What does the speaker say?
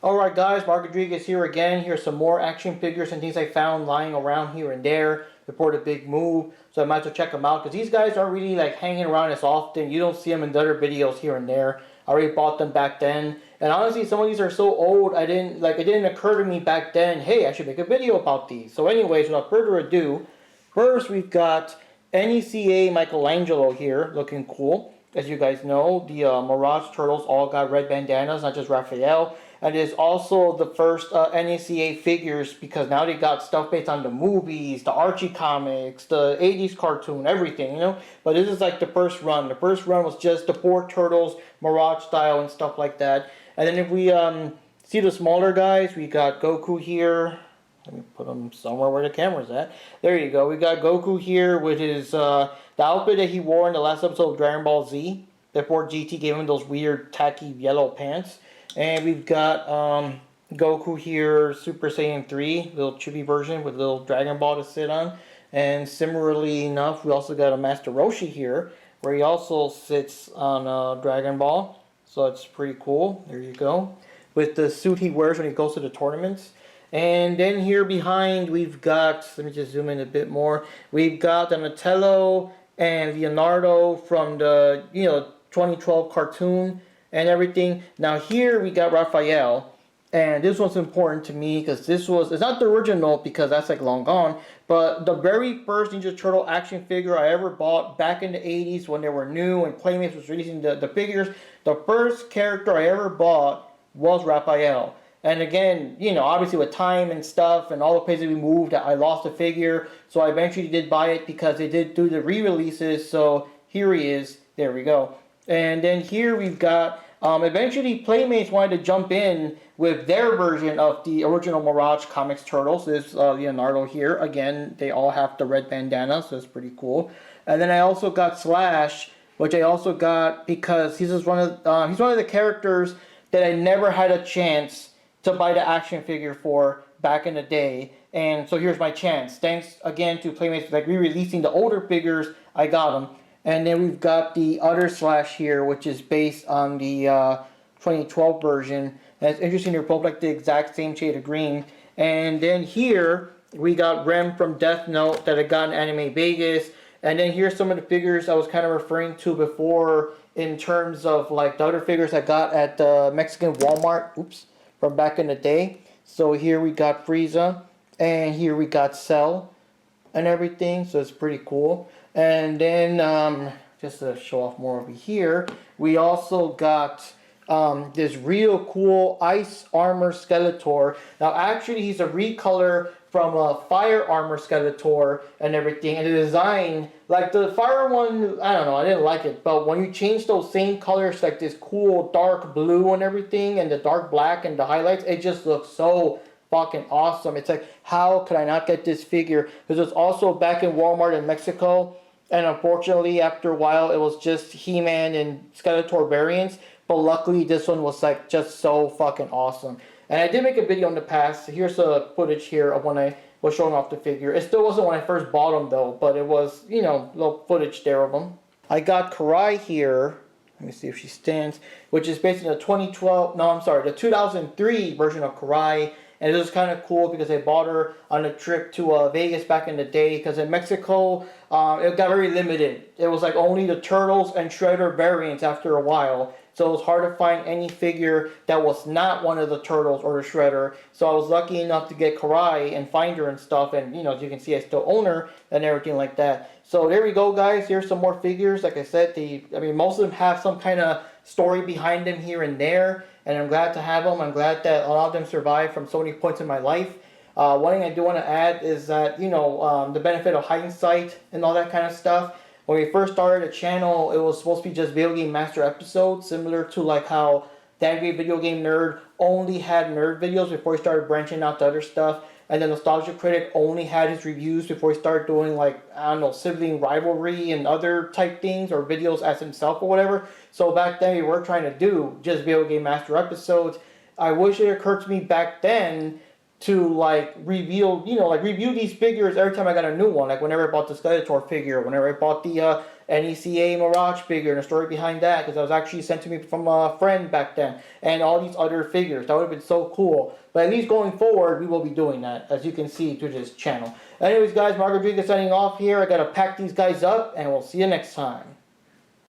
Alright guys, Mark Rodriguez here again. Here's some more action figures and things I found lying around here and there. Report a big move, so I might as well check them out because these guys aren't really like hanging around as often. You don't see them in the other videos here and there. I already bought them back then. And honestly, some of these are so old, it didn't occur to me back then, hey, I should make a video about these. So anyways, without further ado, first we've got NECA Michelangelo here, looking cool. As you guys know, the Mirage Turtles all got red bandanas, not just Raphael. And it is also the first NECA figures because now they got stuff based on the movies, the Archie comics, the 80s cartoon, everything, you know. But this is like the first run. The first run was just the 4 Turtles, Mirage style and stuff like that. And then if we see the smaller guys, we got Goku here. Let me put him somewhere where the camera's at. There you go. We got Goku here with his the outfit that he wore in the last episode of Dragon Ball Z. Before GT gave him those weird tacky yellow pants. And we've got Goku here, Super Saiyan 3, little chibi version with a little Dragon Ball to sit on. And similarly enough, we also got a Master Roshi here, where he also sits on Dragon Ball. So it's pretty cool. There you go. With the suit he wears when he goes to the tournaments. And then here behind we've got, let me just zoom in a bit more. We've got Donatello and Leonardo from the 2012 cartoon and everything. Now here we got Raphael, and this one's important to me because it's not the original because that's like long gone, but the very first Ninja Turtle action figure I ever bought back in the 80s when they were new and Playmates was releasing the figures. The first character I ever bought was Raphael. And again, obviously with time and stuff and all the places we moved, I lost the figure. So I eventually did buy it because they did do the re-releases. So here he is. There we go. And then here we've got, eventually Playmates wanted to jump in with their version of the original Mirage Comics Turtles. This is Leonardo here. Again, they all have the red bandana, so it's pretty cool. And then I also got Slash, which I also got because he's one of the characters that I never had a chance to buy the action figure for back in the day. And so here's my chance. Thanks again to Playmates for re-releasing the older figures. I got them. And then we've got the other Slash here, which is based on the 2012 version. And it's interesting, they're both like the exact same shade of green. And then here, we got Rem from Death Note that I got in Anime Vegas. And then here's some of the figures I was kind of referring to before in terms of like the other figures I got at the Mexican Walmart, from back in the day. So here we got Frieza, and here we got Cell and everything, so it's pretty cool. And then, just to show off more over here, we also got this real cool Ice Armor Skeletor. Now, actually, he's a recolor from a Fire Armor Skeletor and everything. And the design, like the Fire one, I don't know, I didn't like it. But when you change those same colors, like this cool dark blue and everything, and the dark black and the highlights, it just looks so fucking awesome. It's like, how could I not get this figure? Because it's also back in Walmart in Mexico. And unfortunately, after a while, it was just He-Man and Skeletor variants. But luckily, this one was like just so fucking awesome. And I did make a video in the past. Here's the footage here of when I was showing off the figure. It still wasn't when I first bought them though, but it was, little footage there of them. I got Karai here. Let me see if she stands. Which is based on the 2003 version of Karai. And it was kind of cool because I bought her on a trip to Vegas back in the day. Because in Mexico, it got very limited. It was like only the Turtles and Shredder variants after a while. So it was hard to find any figure that was not one of the Turtles or the Shredder. So I was lucky enough to get Karai and find her and stuff. And, as you can see, I still own her and everything like that. So there we go, guys. Here's some more figures. Like I said, most of them have some kind of story behind them here and there. And I'm glad to have them. I'm glad that a lot of them survived from so many points in my life. One thing I do want to add is that, the benefit of hindsight and all that kind of stuff. When we first started the channel, it was supposed to be just Video Game Master episodes, similar to like how the Angry Video Game Nerd only had nerd videos before he started branching out to other stuff. And then Nostalgia Critic only had his reviews before he started doing like, sibling rivalry and other type things or videos as himself or whatever. So back then we were trying to do just Video Game Master episodes. I wish it occurred to me back then to review these figures every time I got a new one. Like whenever I bought the Skeletor figure, whenever I bought the NECA Mirage figure and the story behind that, because that was actually sent to me from a friend back then, and all these other figures. That would have been so cool. But at least going forward, we will be doing that, as you can see through this channel. Anyways, guys, Mark Rodriguez signing off here. I gotta pack these guys up, and we'll see you next time.